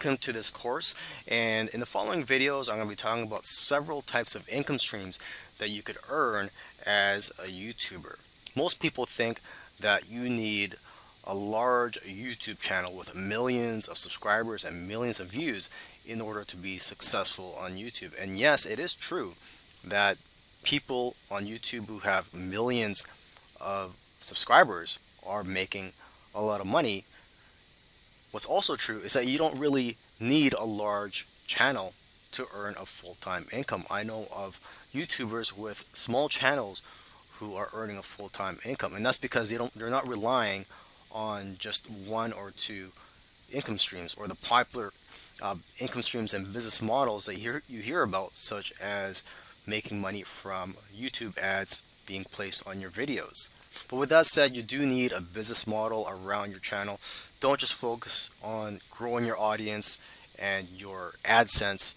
welcome to this course, and in the following videos I'm going to be talking about several types of income streams that you could earn as a YouTuber. Most people think that you need a large YouTube channel with millions of subscribers and millions of views in order to be successful on YouTube. And yes, it is true that people on YouTube who have millions of subscribers are making a lot of money. What's also true is that you don't really need a large channel to earn a full-time income. I know of YouTubers with small channels who are earning a full-time income, and that's because they're not relying on just one or two income streams or the popular income streams and business models that you hear about, such as making money from YouTube ads being placed on your videos. But with that said, you do need a business model around your channel. Don't just focus on growing your audience and your Adsense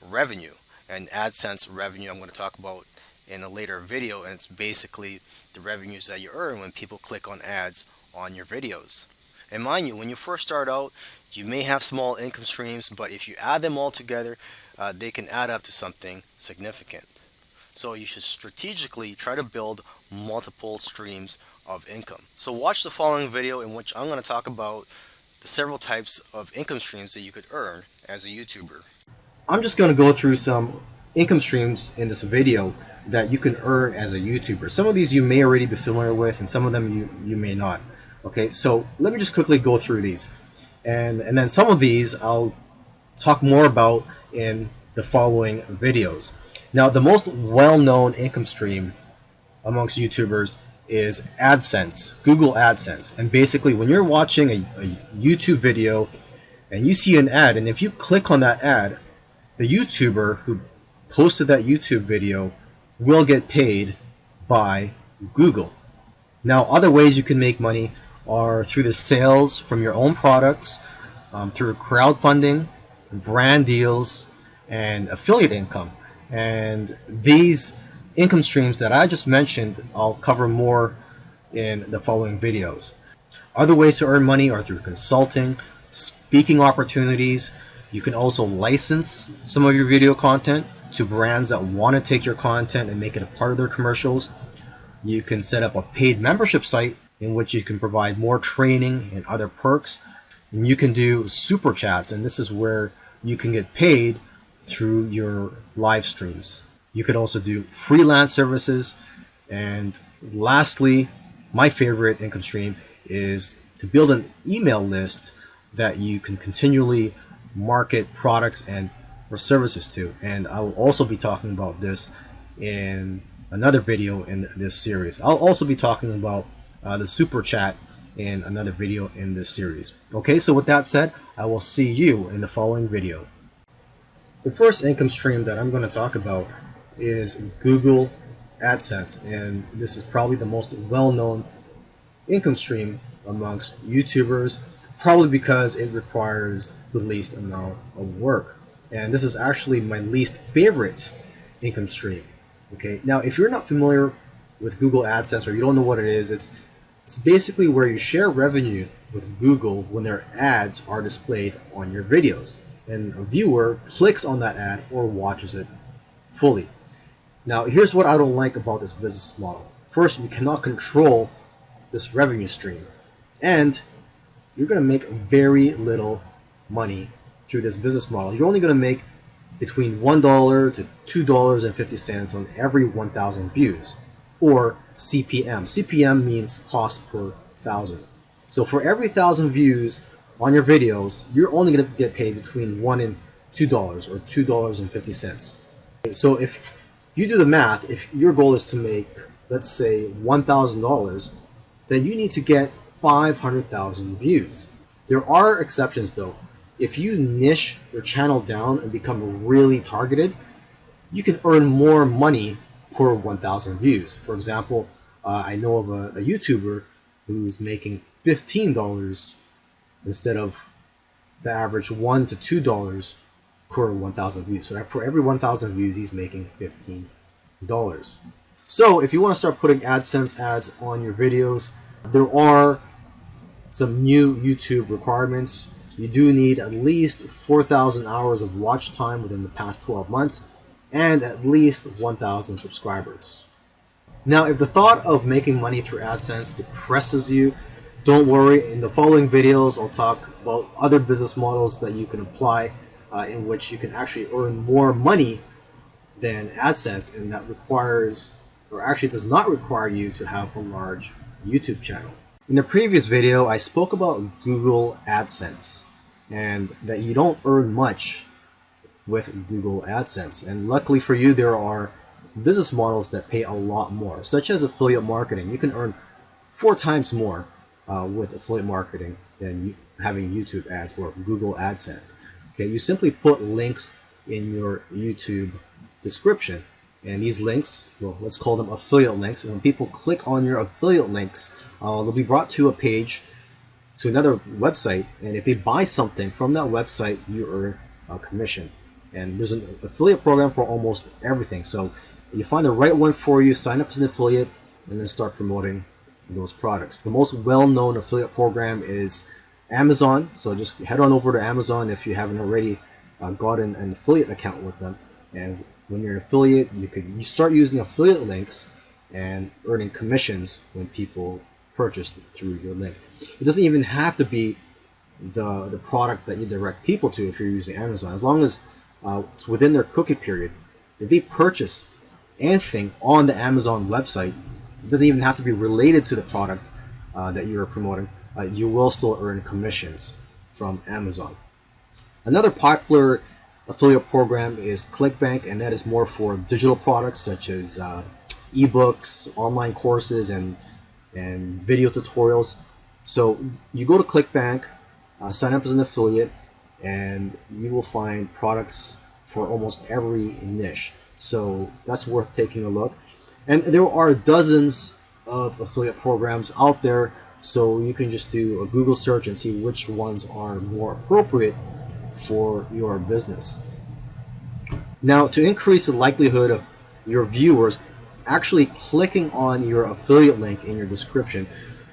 revenue. And Adsense revenue I'm going to talk about in a later video, and it's basically the revenues that you earn when people click on ads on your videos. And mind you, when you first start out, you may have small income streams, but if you add them all together, they can add up to something significant. So you should strategically try to build multiple streams of income. So watch the following video in which I'm going to talk about the several types of income streams that you could earn as a YouTuber. I'm just going to go through some income streams in this video that you can earn as a YouTuber. Some of these you may already be familiar with, and some of them you may not. Okay, so let me just quickly go through these. And then some of these I'll talk more about in the following videos. Now, the most well-known income stream amongst YouTubers is AdSense, Google AdSense. And basically, when you're watching a YouTube video and you see an ad, and if you click on that ad, the YouTuber who posted that YouTube video will get paid by Google. Now, other ways you can make money are through the sales from your own products, through crowdfunding, brand deals, and affiliate income. And these income streams that I just mentioned, I'll cover more in the following videos. Other ways to earn money are through consulting, speaking opportunities. You can also license some of your video content to brands that want to take your content and make it a part of their commercials. You can set up a paid membership site in which you can provide more training and other perks. And you can do super chats, and this is where you can get paid through your live streams. You could also do freelance services. And lastly, my favorite income stream is to build an email list that you can continually market products and or services to. And I will also be talking about this in another video in this series. I'll also be talking about the super chat in another video in this series. Okay, so with that said, I will see you in the following video. The first income stream that I'm going to talk about is Google AdSense, and this is probably the most well-known income stream amongst YouTubers, probably because it requires the least amount of work. And this is actually my least favorite income stream. Okay, now if you're not familiar with Google AdSense or you don't know what it is, it's basically where you share revenue with Google when their ads are displayed on your videos, and a viewer clicks on that ad or watches it fully. Now, here's what I don't like about this business model. First, you cannot control this revenue stream, and you're going to make very little money through this business model. You're only going to make between $1 to $2.50 on every 1,000 views, or CPM. CPM means cost per thousand. So for every 1,000 views on your videos, you're only going to get paid between $1 and $2 or $2.50. So if you do the math, if your goal is to make, let's say, $1,000, then you need to get 500,000 views. There are exceptions though. If you niche your channel down and become really targeted, you can earn more money per 1,000 views. For example, I know of a YouTuber who's making $15 instead of the average $1 to $2 per 1,000 views. So for every 1,000 views, he's making $15. So if you want to start putting AdSense ads on your videos, there are some new YouTube requirements. You do need at least 4,000 hours of watch time within the past 12 months and at least 1,000 subscribers. Now, if the thought of making money through AdSense depresses you, don't worry. In the following videos, I'll talk about other business models that you can apply in which you can actually earn more money than AdSense, and that requires, or actually does not require, you to have a large YouTube channel. In the previous video, I spoke about Google AdSense and that you don't earn much with Google AdSense. And luckily for you, there are business models that pay a lot more, such as affiliate marketing. You can earn 4 times more with affiliate marketing than having YouTube ads or Google AdSense. Okay, you simply put links in your YouTube description, and these links, well, let's call them affiliate links. When people click on your affiliate links, they'll be brought to a page, to another website, and if they buy something from that website, you earn a commission. And there's an affiliate program for almost everything. So you find the right one for you, sign up as an affiliate, and then start promoting those products. The most well-known affiliate program is Amazon. So just head on over to Amazon if you haven't already gotten an affiliate account with them. And when you're an affiliate, you start using affiliate links and earning commissions when people purchase through your link. It doesn't even have to be the product that you direct people to if you're using Amazon. As long as it's within their cookie period, if they purchase anything on the Amazon website, it doesn't even have to be related to the product that you're promoting. You will still earn commissions from Amazon. Another popular affiliate program is ClickBank, and that is more for digital products such as ebooks, online courses, and video tutorials. So you go to ClickBank, sign up as an affiliate, and you will find products for almost every niche. So that's worth taking a look. And there are dozens of affiliate programs out there, so you can just do a Google search and see which ones are more appropriate for your business. Now, to increase the likelihood of your viewers actually clicking on your affiliate link in your description,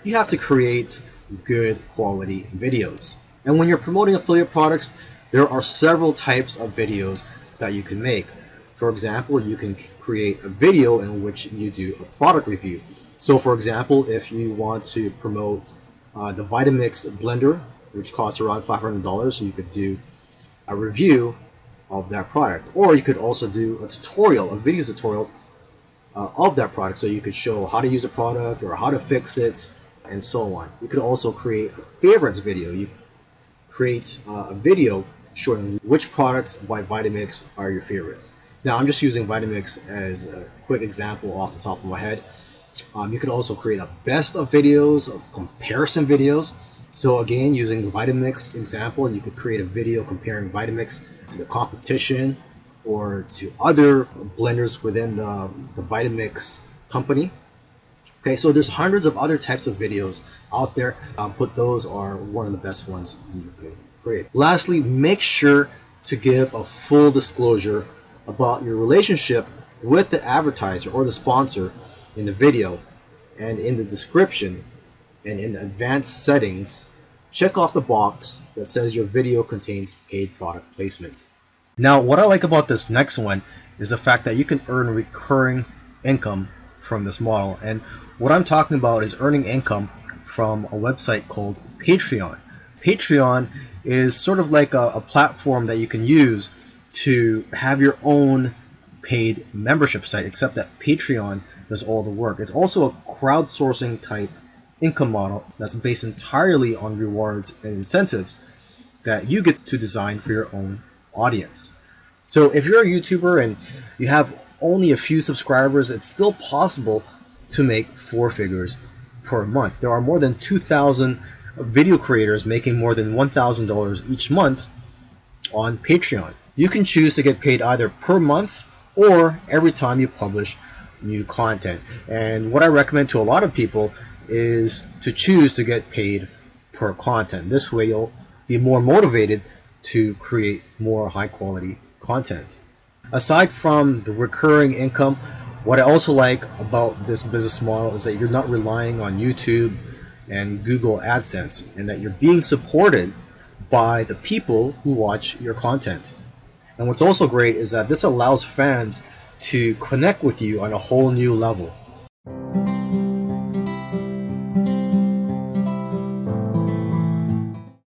you have to create good quality videos. And when you're promoting affiliate products, there are several types of videos that you can make. For example, you can create a video in which you do a product review. So for example, if you want to promote the Vitamix blender, which costs around $500, you could do a review of that product. Or you could also do a tutorial, a video tutorial of that product. So you could show how to use a product or how to fix it and so on. You could also create a favorites video. You create a video showing which products by Vitamix are your favorites. Now I'm just using Vitamix as a quick example off the top of my head. You could also create a best of videos, of comparison videos. So again, using the Vitamix example, you could create a video comparing Vitamix to the competition or to other blenders within the Vitamix company. Okay, so there's hundreds of other types of videos out there, but those are one of the best ones you can create. Lastly, make sure to give a full disclosure about your relationship with the advertiser or the sponsor in the video, and in the description and in the advanced settings, check off the box that says your video contains paid product placements. Now, what I like about this next one is the fact that you can earn recurring income from this model. And what I'm talking about is earning income from a website called Patreon. Patreon is sort of like a platform that you can use to have your own paid membership site, except that Patreon does all the work. It's also a crowdsourcing type income model that's based entirely on rewards and incentives that you get to design for your own audience. So if you're a YouTuber and you have only a few subscribers, it's still possible to make 4 figures per month. There are more than 2,000 video creators making more than $1,000 each month on Patreon. You can choose to get paid either per month or every time you publish new content. And what I recommend to a lot of people is to choose to get paid per content. This way you'll be more motivated to create more high quality content. Aside from the recurring income, what I also like about this business model is that you're not relying on YouTube and Google AdSense, and that you're being supported by the people who watch your content. And what's also great is that this allows fans to connect with you on a whole new level.